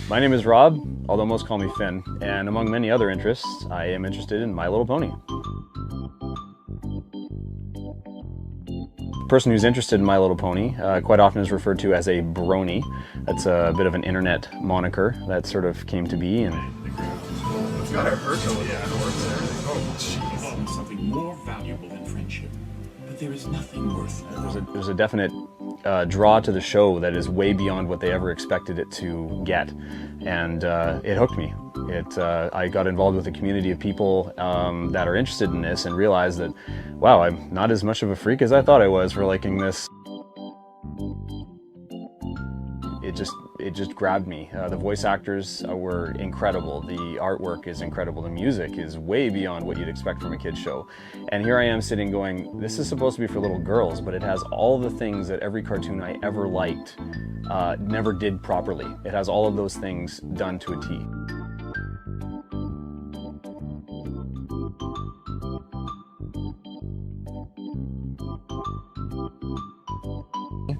My name is Rob, although most call me Finn, and among many other interests, I am interested in My Little Pony. The person who's interested in My Little Pony quite often is referred to as a brony. That's a bit of an internet moniker that sort of came to be. And it's got to hurt though. Yeah, oh, jeez. Something more valuable than friendship, but there is nothing worth it. There's a definite draw to the show that is way beyond what they ever expected it to get, and it hooked me. I got involved with a community of people that are interested in this and realized that, wow, I'm not as much of a freak as I thought I was for liking this. It just grabbed me. The voice actors were incredible. The artwork is incredible. The music is way beyond what you'd expect from a kid's show. And here I am sitting going, this is supposed to be for little girls, but it has all the things that every cartoon I ever liked never did properly. It has all of those things done to a T.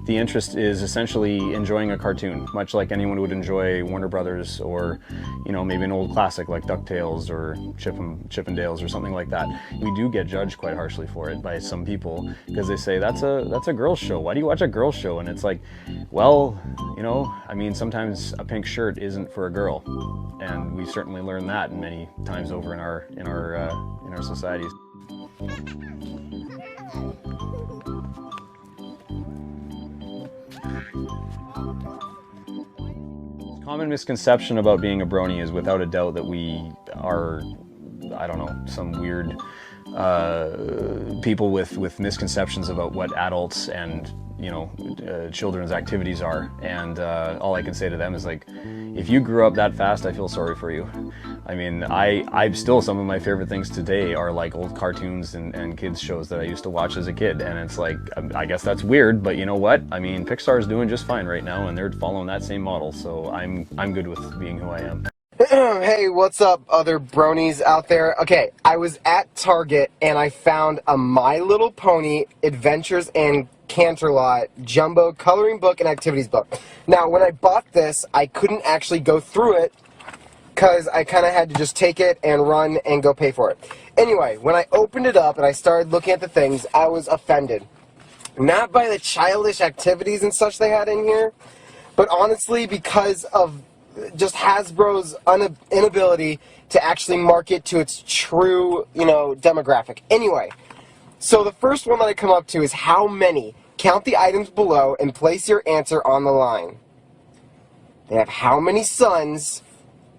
The interest is essentially enjoying a cartoon, much like anyone would enjoy Warner Brothers or, you know, maybe an old classic like DuckTales or Chippendales or something like that. We do get judged quite harshly for it by some people because they say, that's a girl's show. Why do you watch a girl's show? And it's like, well, you know, I mean, sometimes a pink shirt isn't for a girl, and we certainly learn that many times over in our societies. Common misconception about being a brony is without a doubt that we are, I don't know, some weird people with misconceptions about what adults and, you know, children's activities are. And all I can say to them is, like, if you grew up that fast, I feel sorry for you. I mean, I still, some of my favorite things today are like old cartoons and kids shows that I used to watch as a kid. And it's like, I guess that's weird, but you know what? I mean, Pixar's doing just fine right now, and they're following that same model. So I'm good with being who I am. Hey, what's up, other bronies out there? Okay, I was at Target and I found a My Little Pony Adventures in Canterlot jumbo coloring book and activities book. Now, when I bought this, I couldn't actually go through it because I kind of had to just take it and run and go pay for it. Anyway, when I opened it up and I started looking at the things, I was offended. Not by the childish activities and such they had in here, but honestly because of just Hasbro's inability to actually market to its true, you know, demographic. Anyway, so the first one that I come up to is how many. Count the items below and place your answer on the line. They have how many sons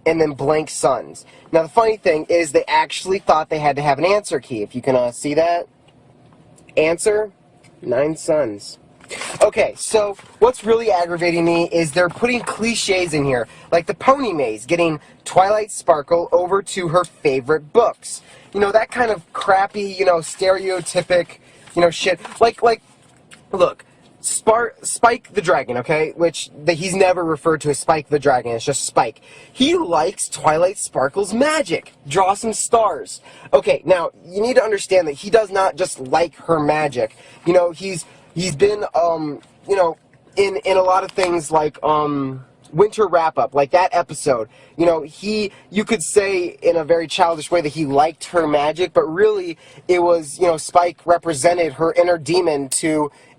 and then blank sons. Now the funny thing is they actually thought they had to have an answer key. If you can see that. Answer, 9 sons. Okay, so what's really aggravating me is they're putting cliches in here, like the Pony Maze getting Twilight Sparkle over to her favorite books. You know, that kind of crappy, you know, stereotypic, you know, shit. Like, look, Spike the Dragon, okay, which he's never referred to as Spike the Dragon, it's just Spike. He likes Twilight Sparkle's magic. Draw some stars. Okay, now, you need to understand that he does not just like her magic. You know, he's been, you know, in a lot of things like, Winter Wrap-Up, like that episode. You know, you could say in a very childish way that he liked her magic, but really it was, you know, Spike represented her inner demon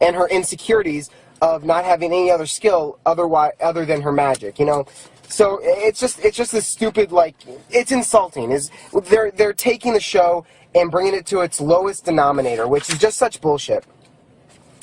and her insecurities of not having any other skill other than her magic, you know. So it's just this stupid, like, it's insulting. They're taking the show and bringing it to its lowest denominator, which is just such bullshit.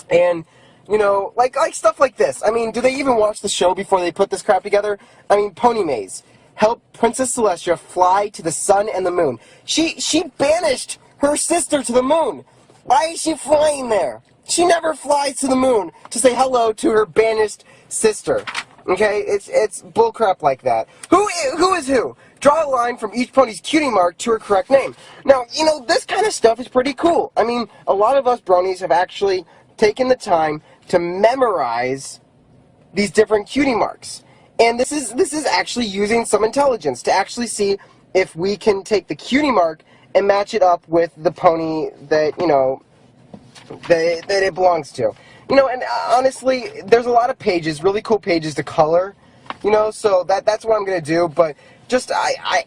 And, you know, like stuff like this. I mean, do they even watch the show before they put this crap together? I mean, Pony Maze. Help Princess Celestia fly to the sun and the moon. She banished her sister to the moon. Why is she flying there? She never flies to the moon to say hello to her banished sister. Okay? It's bullcrap like that. Who is who? Draw a line from each pony's cutie mark to her correct name. Now, you know, this kind of stuff is pretty cool. I mean, a lot of us bronies have actually taken the time to memorize these different cutie marks. And this is actually using some intelligence to actually see if we can take the cutie mark and match it up with the pony that, you know, that it belongs to. You know, and honestly, there's a lot of pages, really cool pages to color. You know, so that's what I'm gonna do. But just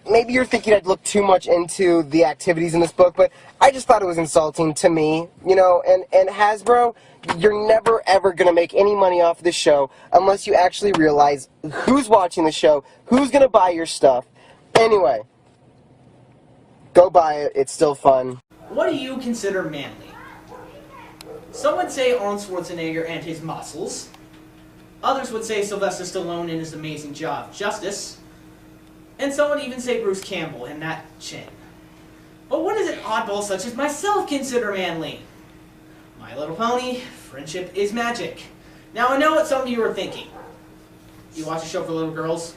maybe you're thinking I'd look too much into the activities in this book, but I just thought it was insulting to me. You know, and Hasbro, you're never ever gonna make any money off this show unless you actually realize who's watching the show, who's gonna buy your stuff. Anyway, go buy it. It's still fun. What do you consider manly? Some would say Arnold Schwarzenegger and his muscles. Others would say Sylvester Stallone and his amazing job, Justice. And some would even say Bruce Campbell and that chin. But what does an oddball such as myself consider manly? My Little Pony, friendship is magic. Now I know what some of you are thinking. You watch a show for little girls?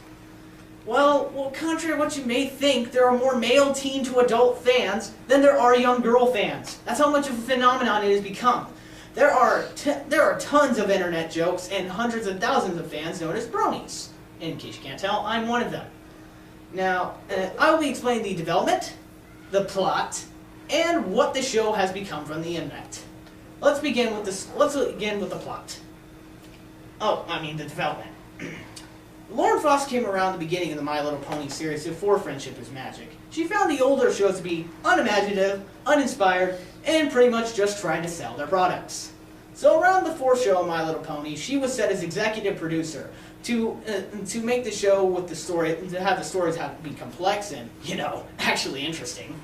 Well, contrary to what you may think, there are more male teen to adult fans than there are young girl fans. That's how much of a phenomenon it has become. There are tons of internet jokes and hundreds of thousands of fans known as bronies. In case you can't tell, I'm one of them. Now, I will be explaining the development, the plot, and what the show has become from the internet. Let's begin with the plot. The development. Lauren Frost came around the beginning of the My Little Pony series before Friendship is Magic. She found the older shows to be unimaginative, uninspired, and pretty much just trying to sell their products. So around the fourth show of My Little Pony, she was set as executive producer to make the show with the story, to have the stories be complex and, actually interesting.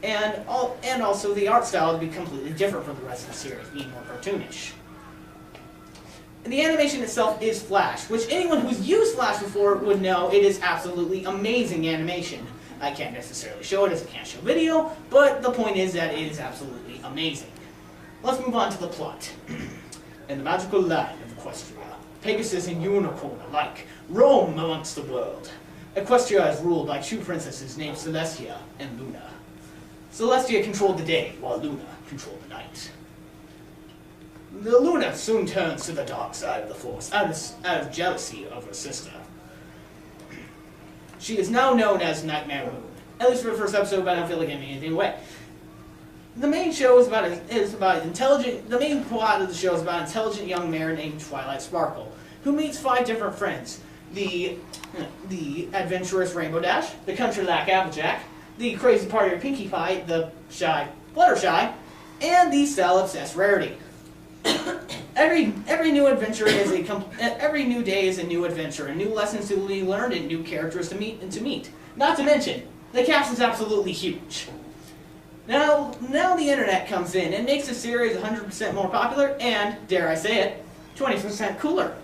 And also the art style to be completely different from the rest of the series, being more cartoonish. And the animation itself is Flash, which anyone who's used Flash before would know it is absolutely amazing animation. I can't necessarily show it as I can't show video, but the point is that it is absolutely amazing. Let's move on to the plot. In the magical land of Equestria, Pegasus and Unicorn alike roam amongst the world. Equestria is ruled by two princesses named Celestia and Luna. Celestia controlled the day, while Luna controlled the night. The Luna soon turns to the dark side of the Force, out of jealousy of her sister. She is now known as Nightmare Moon, at least for the first episode, but I don't feel like giving anything away. The main show is about intelligent. The main plot of the show is about an intelligent young mare named Twilight Sparkle, who meets 5 different friends: the adventurous Rainbow Dash, the country lack Applejack, the crazy partier Pinkie Pie, the shy Fluttershy, and the style obsessed Rarity. Every new adventure every new day is a new adventure, and new lessons to be learned, and new characters to meet. Not to mention, the cast is absolutely huge. Now the internet comes in and makes the series 100% more popular, and dare I say it, 20% cooler.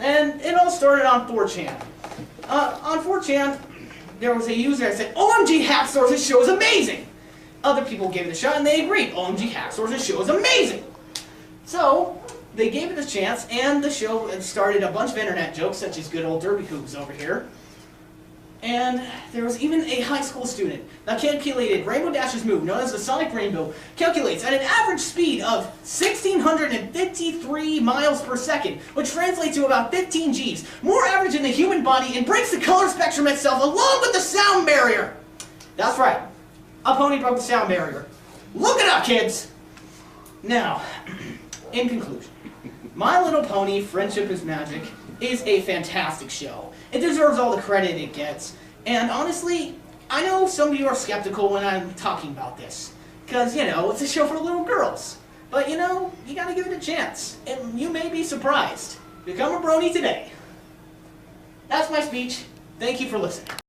And it all started on 4chan. On 4chan, there was a user that said, "OMG, Hack Source, this show is amazing!" Other people gave it a shot and they agreed. OMG, Hack Source, this show is amazing! So, they gave it a chance, and the show started a bunch of internet jokes, such as good old Derby Hooves over here. And there was even a high school student that calculated Rainbow Dash's move, known as the Sonic Rainbow, calculates at an average speed of 1,653 miles per second, which translates to about 15 Gs, more average in the human body, and breaks the color spectrum itself along with the sound barrier. That's right. A pony broke the sound barrier. Look it up, kids! Now, in conclusion, My Little Pony, Friendship is Magic is a fantastic show. It deserves all the credit it gets. And honestly, I know some of you are skeptical when I'm talking about this. Because, it's a show for little girls. But, you gotta give it a chance. And you may be surprised. Become a brony today. That's my speech. Thank you for listening.